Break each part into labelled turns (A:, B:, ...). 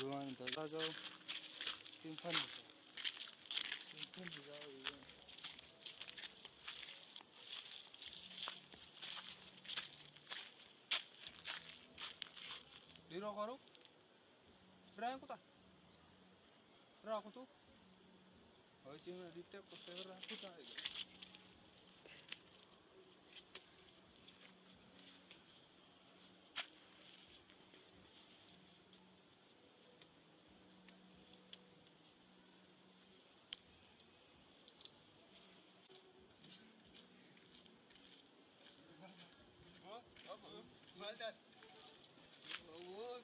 A: Ruwan da za zo kin fanni kin ji za yi diro karo Brian kuta ra kutu hoy china dite ko se ra kuta
B: Maldat.
A: wo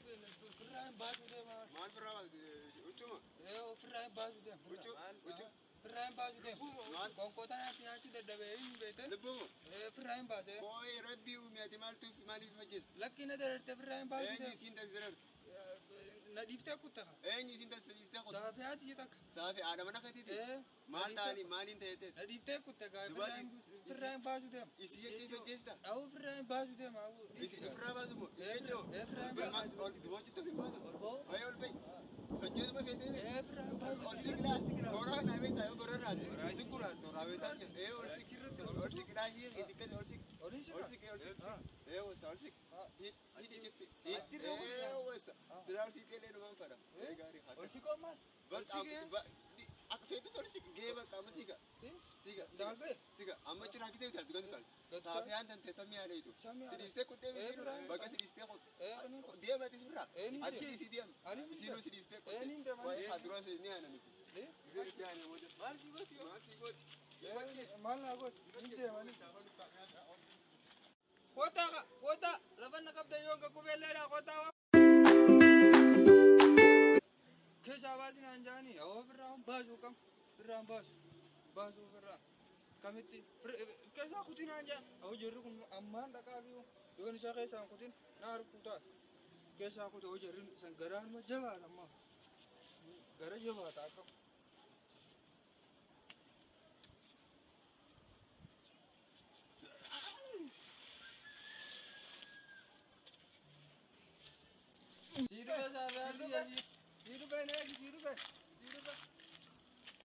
A: Brian basu de ma
B: Mal brava. Uchuma.
A: Brian basu de
B: Uchu.
A: Brian basu de
B: Mal.
A: kon ko tan ati ati de dabe in bete
B: Lebumo.
A: Brian basu
B: Boy Rabbi umiyati mal tu mali fajis.
A: lakina de Brian basu de
B: Enyi sinta zirar.
A: nadifte kuta
B: Enyi sinta sista ko.
A: safiat yitak
B: Safi ada mana katiti. Mal tali malin tete.
A: nadifte kuta ga
B: Dubati-
A: Brian basu de
B: Isi yechi fajista.
A: au Brian basu de ma
B: Isi brava zumo. Yecho.
A: Brian basu
B: Ol duwachi to limado.
A: Orbo?
B: Ay ol bay. Fajis ma fete.
A: Brian basu
B: Ol sikla. Tora na beta yo gorara. Sikura tora beta. Ol sikira. Ol sikira hi idike ol sik.
A: Orisi
B: Ol sik ol sik. Ol sik. Hidi kitti. Wasa. Sira ol sik le no man fara. Gari hat.
A: orisi ko mas
B: Bas ak fetu ol sik geba kam siga. Siga.
A: Dage?
B: Siga. Amma chira kise tal dugan tal.
A: Gasta?
B: Safi antan tesami ale itu.
A: Sami ale.
B: Sidiste kutte
A: Bra.
B: baga sidiste ko.
A: Ani ko
B: Dia mati sibra.
A: Ni
B: Ati
A: dia.
B: sidiste dia.
A: Ani ni
B: Sino
A: dia.
B: sidiste ko.
A: Ni dia man.
B: Wai hadro se ni ana ni.
A: eh
B: Gari piane mo. Mal sigot yo. Mal sigot.
A: mal na ko inte mani kota laban na kapta yung kakubele na kota wa kesa bazi na anjani awo firram bazu kam firram bazu firram kamitti kesa kutin anja awo jerru kun amman da ka biu dogon sa kesa kutin na rukuta kesa kutin awo jerru sangaran ma jaba amma gara jaba ta kam Sirup sahabat, sirup naik, sirup.